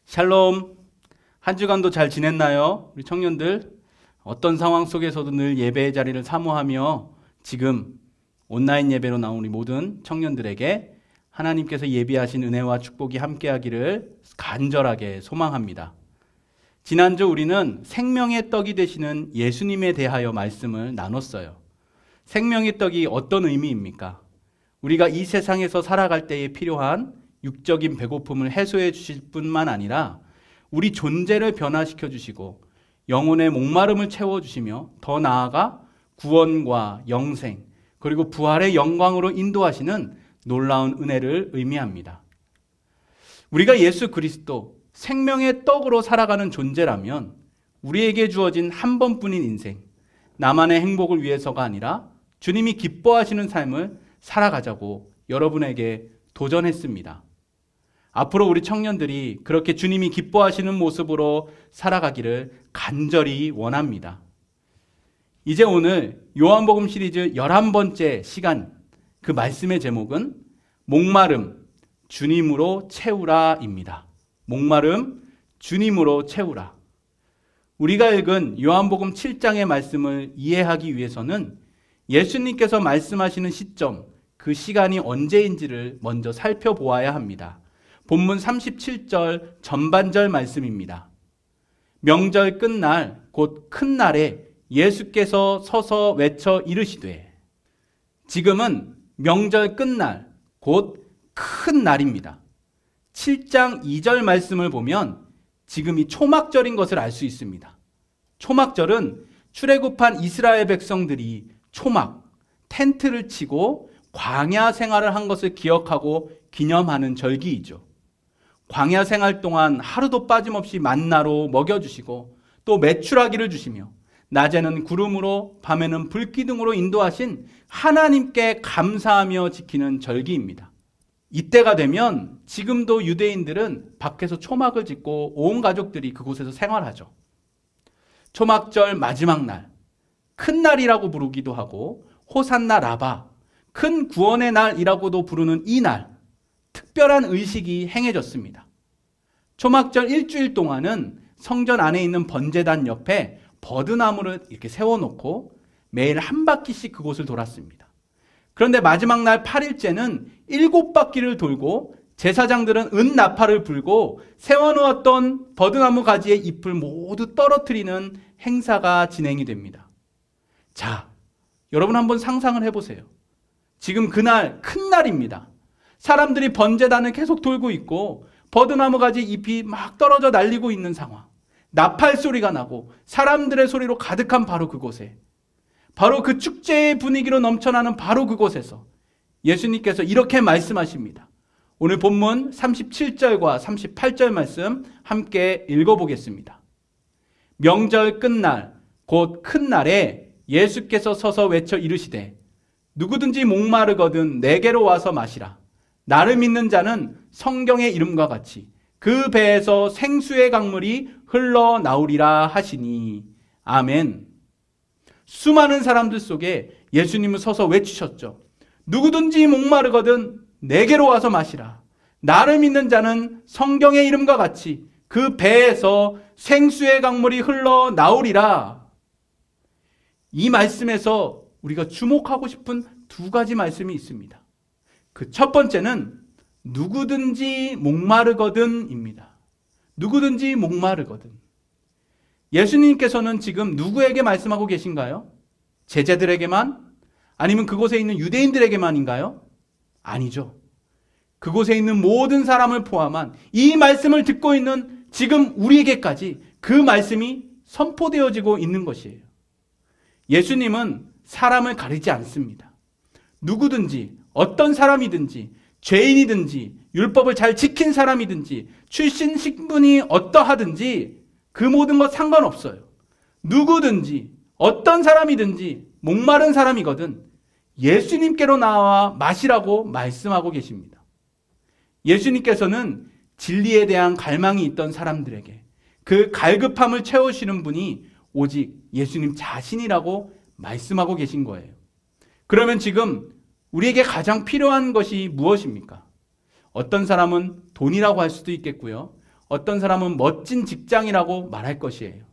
샬롬. 한 주간도 잘 지냈나요? 우리 청년들 어떤 상황 속에서도 늘 예배의 자리를 사모하며 지금 온라인 예배로 나온 우리 모든 청년들에게 하나님께서 예비하신 은혜와 축복이 함께하기를 간절하게 소망합니다. 지난주 우리는 생명의 떡이 되시는 예수님에 대하여 말씀을 나눴어요. 생명의 떡이 어떤 의미입니까? 우리가 이 세상에서 살아갈 때에 필요한 육적인 배고픔을 해소해 주실 뿐만 아니라 우리 존재를 변화시켜 주시고 영혼의 목마름을 채워주시며 더 나아가 구원과 영생 그리고 부활의 영광으로 인도하시는 놀라운 은혜를 의미합니다. 우리가 예수 그리스도 생명의 떡으로 살아가는 존재라면 우리에게 주어진 한 번뿐인 인생, 나만의 행복을 위해서가 아니라 주님이 기뻐하시는 삶을 살아가자고 여러분에게 도전했습니다. 앞으로 우리 청년들이 그렇게 주님이 기뻐하시는 모습으로 살아가기를 간절히 원합니다. 이제 오늘 요한복음 시리즈 11번째 시간, 그 말씀의 제목은 목마름 주님으로 채우라입니다. 목마름 주님으로 채우라. 우리가 읽은 요한복음 7장의 말씀을 이해하기 위해서는 예수님께서 말씀하시는 시점, 그 시간이 언제인지를 먼저 살펴보아야 합니다. 본문 37절 전반절 말씀입니다. 명절 끝날 곧 큰 날에 예수께서 서서 외쳐 이르시되. 지금은 명절 끝날 곧 큰 날입니다. 7장 2절 말씀을 보면 지금이 초막절인 것을 알 수 있습니다. 초막절은 출애굽한 이스라엘 백성들이 초막, 텐트를 치고 광야 생활을 한 것을 기억하고 기념하는 절기이죠. 광야 생활 동안 하루도 빠짐없이 만나로 먹여주시고 또 메추라기를 주시며 낮에는 구름으로 밤에는 불기둥으로 인도하신 하나님께 감사하며 지키는 절기입니다. 이때가 되면 지금도 유대인들은 밖에서 초막을 짓고 온 가족들이 그곳에서 생활하죠. 초막절 마지막 날, 큰 날이라고 부르기도 하고 호산나 라바, 큰 구원의 날이라고도 부르는 이 날, 특별한 의식이 행해졌습니다. 초막절 일주일 동안은 성전 안에 있는 번제단 옆에 버드나무를 이렇게 세워놓고 매일 한 바퀴씩 그곳을 돌았습니다. 그런데 마지막 날 8일째는 7바퀴를 돌고 제사장들은 은나팔을 불고 세워놓았던 버드나무 가지의 잎을 모두 떨어뜨리는 행사가 진행이 됩니다. 자, 여러분 한번 상상을 해보세요. 지금 그날 큰 날입니다. 사람들이 번제단을 계속 돌고 있고 버드나무 가지 잎이 막 떨어져 날리고 있는 상황. 나팔 소리가 나고 사람들의 소리로 가득한 바로 그곳에, 바로 그 축제의 분위기로 넘쳐나는 바로 그곳에서 예수님께서 이렇게 말씀하십니다. 오늘 본문 37절과 38절 말씀 함께 읽어보겠습니다. 명절 끝날 곧 큰 날에 예수께서 서서 외쳐 이르시되 누구든지 목마르거든 내게로 와서 마시라. 나를 믿는 자는 성경의 이름과 같이 그 배에서 생수의 강물이 흘러나오리라 하시니. 아멘. 수많은 사람들 속에 예수님은 서서 외치셨죠. 누구든지 목마르거든 내게로 와서 마시라. 나를 믿는 자는 성경의 이름과 같이 그 배에서 생수의 강물이 흘러나오리라. 이 말씀에서 우리가 주목하고 싶은 두 가지 말씀이 있습니다. 그 첫 번째는 누구든지 목마르거든입니다. 누구든지 목마르거든. 예수님께서는 지금 누구에게 말씀하고 계신가요? 제자들에게만? 아니면 그곳에 있는 유대인들에게만인가요? 아니죠. 그곳에 있는 모든 사람을 포함한 이 말씀을 듣고 있는 지금 우리에게까지 그 말씀이 선포되어지고 있는 것이에요. 예수님은 사람을 가리지 않습니다. 누구든지 어떤 사람이든지 죄인이든지 율법을 잘 지킨 사람이든지 출신 신분이 어떠하든지 그 모든 것 상관없어요. 누구든지 어떤 사람이든지 목마른 사람이거든 예수님께로 나와 마시라고 말씀하고 계십니다. 예수님께서는 진리에 대한 갈망이 있던 사람들에게 그 갈급함을 채우시는 분이 오직 예수님 자신이라고 말씀하고 계신 거예요. 그러면 지금 우리에게 가장 필요한 것이 무엇입니까? 어떤 사람은 돈이라고 할 수도 있겠고요. 어떤 사람은 멋진 직장이라고 말할 것이에요.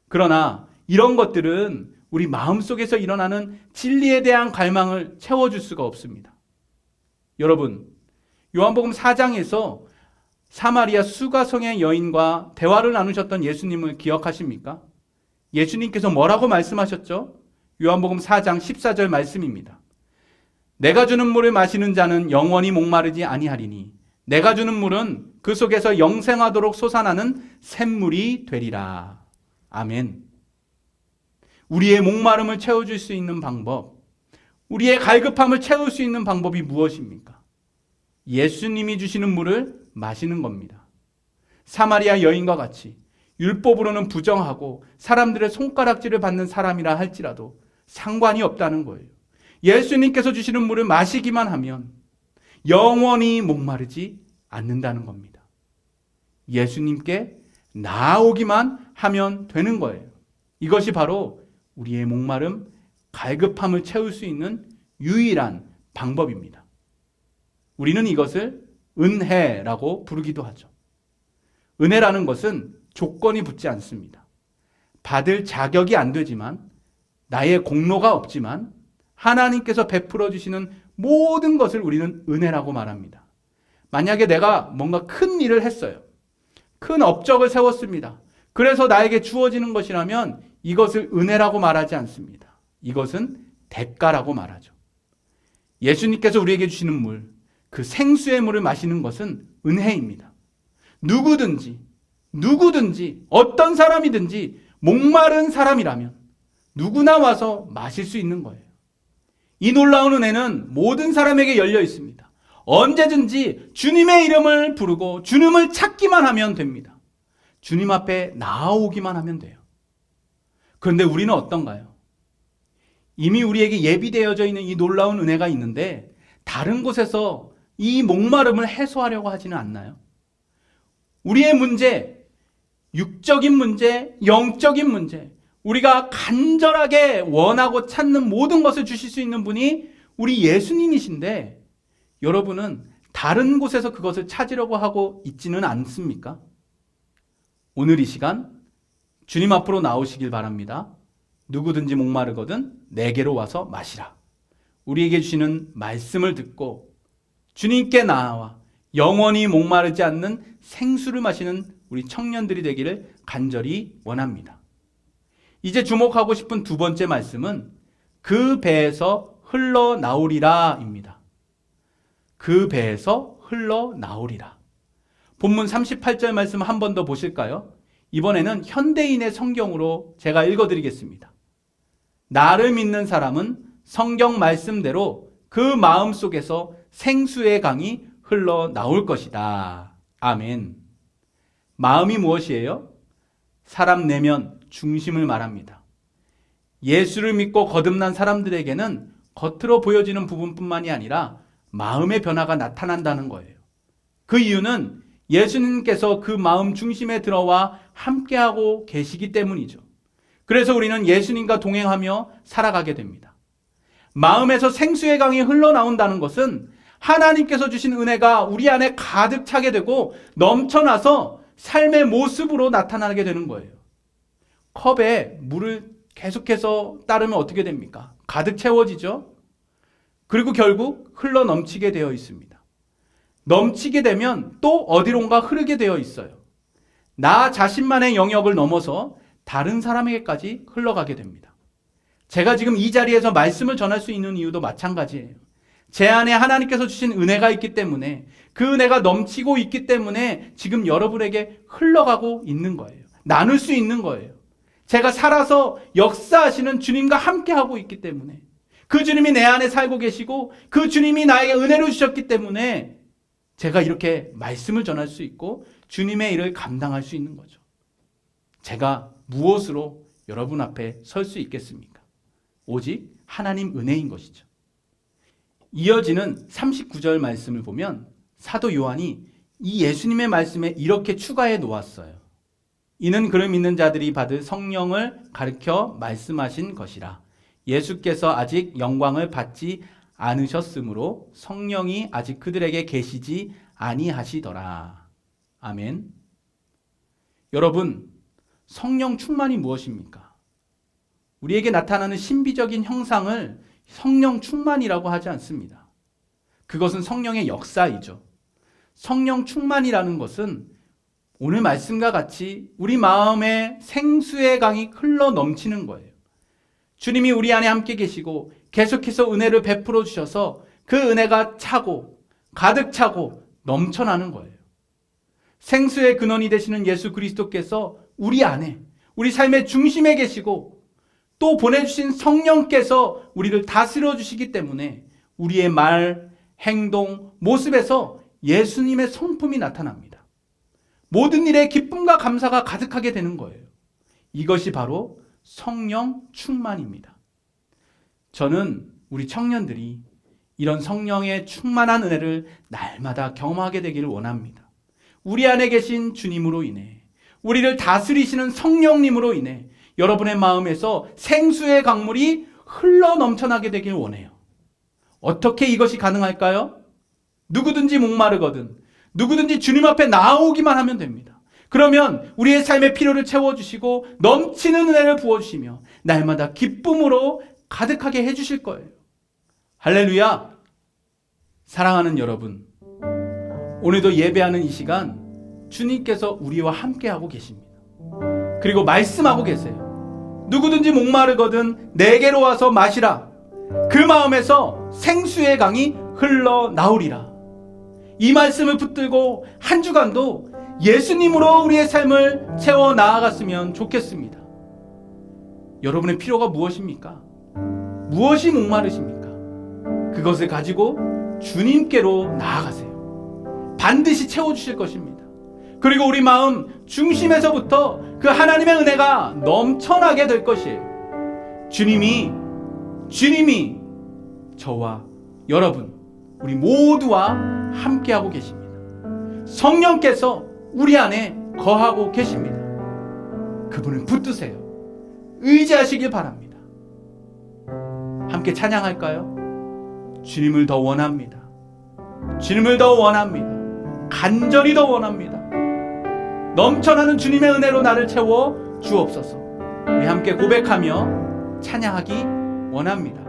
그러나 이런 것들은 우리 마음속에서 일어나는 진리에 대한 갈망을 채워줄 수가 없습니다. 여러분, 요한복음 4장에서 사마리아 수가성의 여인과 대화를 나누셨던 예수님을 기억하십니까? 예수님께서 뭐라고 말씀하셨죠? 요한복음 4장 14절 말씀입니다. 내가 주는 물을 마시는 자는 영원히 목마르지 아니하리니 내가 주는 물은 그 속에서 영생하도록 솟아나는 샘물이 되리라. 아멘. 우리의 목마름을 채워줄 수 있는 방법, 우리의 갈급함을 채울 수 있는 방법이 무엇입니까? 예수님이 주시는 물을 마시는 겁니다. 사마리아 여인과 같이 율법으로는 부정하고 사람들의 손가락질을 받는 사람이라 할지라도 상관이 없다는 거예요. 예수님께서 주시는 물을 마시기만 하면 영원히 목마르지 않는다는 겁니다. 예수님께 나아오기만 하면 되는 거예요. 이것이 바로 우리의 목마름, 갈급함을 채울 수 있는 유일한 방법입니다. 우리는 이것을 은혜라고 부르기도 하죠. 은혜라는 것은 조건이 붙지 않습니다. 받을 자격이 안 되지만, 나의 공로가 없지만 하나님께서 베풀어 주시는 모든 것을 우리는 은혜라고 말합니다. 만약에 내가 뭔가 큰 일을 했어요. 큰 업적을 세웠습니다. 그래서 나에게 주어지는 것이라면 이것을 은혜라고 말하지 않습니다. 이것은 대가라고 말하죠. 예수님께서 우리에게 주시는 물, 그 생수의 물을 마시는 것은 은혜입니다. 누구든지 어떤 사람이든지 목마른 사람이라면 누구나 와서 마실 수 있는 거예요. 이 놀라운 은혜는 모든 사람에게 열려 있습니다. 언제든지 주님의 이름을 부르고 주님을 찾기만 하면 됩니다. 주님 앞에 나아오기만 하면 돼요. 그런데 우리는 어떤가요? 이미 우리에게 예비되어져 있는 이 놀라운 은혜가 있는데 다른 곳에서 이 목마름을 해소하려고 하지는 않나요? 우리의 문제, 육적인 문제, 영적인 문제, 우리가 간절하게 원하고 찾는 모든 것을 주실 수 있는 분이 우리 예수님이신데 여러분은 다른 곳에서 그것을 찾으려고 하고 있지는 않습니까? 오늘 이 시간 주님 앞으로 나오시길 바랍니다. 누구든지 목마르거든 내게로 와서 마시라. 우리에게 주시는 말씀을 듣고 주님께 나아와 영원히 목마르지 않는 생수를 마시는 우리 청년들이 되기를 간절히 원합니다. 이제 주목하고 싶은 두 번째 말씀은 그 배에서 흘러나오리라 입니다. 그 배에서 흘러나오리라. 본문 38절 말씀 한 번 더 보실까요? 이번에는 현대인의 성경으로 제가 읽어드리겠습니다. 나를 믿는 사람은 성경 말씀대로 그 마음 속에서 생수의 강이 흘러나올 것이다. 아멘. 마음이 무엇이에요? 사람 내면 중심을 말합니다. 예수를 믿고 거듭난 사람들에게는 겉으로 보여지는 부분뿐만이 아니라 마음의 변화가 나타난다는 거예요. 그 이유는 예수님께서 그 마음 중심에 들어와 함께하고 계시기 때문이죠. 그래서 우리는 예수님과 동행하며 살아가게 됩니다. 마음에서 생수의 강이 흘러나온다는 것은 하나님께서 주신 은혜가 우리 안에 가득 차게 되고 넘쳐나서 삶의 모습으로 나타나게 되는 거예요. 컵에 물을 계속해서 따르면 어떻게 됩니까? 가득 채워지죠? 그리고 결국 흘러 넘치게 되어 있습니다. 넘치게 되면 또 어디론가 흐르게 되어 있어요. 나 자신만의 영역을 넘어서 다른 사람에게까지 흘러가게 됩니다. 제가 지금 이 자리에서 말씀을 전할 수 있는 이유도 마찬가지예요. 제 안에 하나님께서 주신 은혜가 있기 때문에 그 은혜가 넘치고 있기 때문에 지금 여러분에게 흘러가고 있는 거예요. 나눌 수 있는 거예요. 제가 살아서 역사하시는 주님과 함께하고 있기 때문에 그 주님이 내 안에 살고 계시고 그 주님이 나에게 은혜를 주셨기 때문에 제가 이렇게 말씀을 전할 수 있고 주님의 일을 감당할 수 있는 거죠. 제가 무엇으로 여러분 앞에 설 수 있겠습니까? 오직 하나님 은혜인 것이죠. 이어지는 39절 말씀을 보면 사도 요한이 이 예수님의 말씀에 이렇게 추가해 놓았어요. 이는 그를 믿는 자들이 받을 성령을 가르쳐 말씀하신 것이라. 예수께서 아직 영광을 받지 않으셨으므로 성령이 아직 그들에게 계시지 아니하시더라. 아멘. 여러분, 성령 충만이 무엇입니까? 우리에게 나타나는 신비적인 형상을 성령 충만이라고 하지 않습니다. 그것은 성령의 역사이죠. 성령 충만이라는 것은 오늘 말씀과 같이 우리 마음에 생수의 강이 흘러 넘치는 거예요. 주님이 우리 안에 함께 계시고 계속해서 은혜를 베풀어 주셔서 그 은혜가 차고 가득 차고 넘쳐나는 거예요. 생수의 근원이 되시는 예수 그리스도께서 우리 안에, 우리 삶의 중심에 계시고 또 보내주신 성령께서 우리를 다스려 주시기 때문에 우리의 말, 행동, 모습에서 예수님의 성품이 나타납니다. 모든 일에 기쁨과 감사가 가득하게 되는 거예요. 이것이 바로 성령 충만입니다. 저는 우리 청년들이 이런 성령의 충만한 은혜를 날마다 경험하게 되기를 원합니다. 우리 안에 계신 주님으로 인해, 우리를 다스리시는 성령님으로 인해 여러분의 마음에서 생수의 강물이 흘러 넘쳐나게 되길 원해요. 어떻게 이것이 가능할까요? 누구든지 목마르거든 누구든지 주님 앞에 나오기만 하면 됩니다. 그러면 우리의 삶의 필요를 채워주시고 넘치는 은혜를 부어주시며 날마다 기쁨으로 가득하게 해주실 거예요. 할렐루야! 사랑하는 여러분, 오늘도 예배하는 이 시간 주님께서 우리와 함께하고 계십니다. 그리고 말씀하고 계세요. 누구든지 목마르거든 내게로 와서 마시라. 그 마음에서 생수의 강이 흘러나오리라. 이 말씀을 붙들고 한 주간도 예수님으로 우리의 삶을 채워 나아갔으면 좋겠습니다. 여러분의 필요가 무엇입니까? 무엇이 목마르십니까? 그것을 가지고 주님께로 나아가세요. 반드시 채워주실 것입니다. 그리고 우리 마음 중심에서부터 그 하나님의 은혜가 넘쳐나게 될 것이에요. 주님이 저와 여러분, 우리 모두와 함께하고 계십니다. 성령께서 우리 안에 거하고 계십니다. 그분을 붙드세요. 의지하시길 바랍니다. 함께 찬양할까요? 주님을 더 원합니다. 주님을 더 원합니다. 간절히 더 원합니다. 넘쳐나는 주님의 은혜로 나를 채워 주옵소서. 우리 함께 고백하며 찬양하기 원합니다.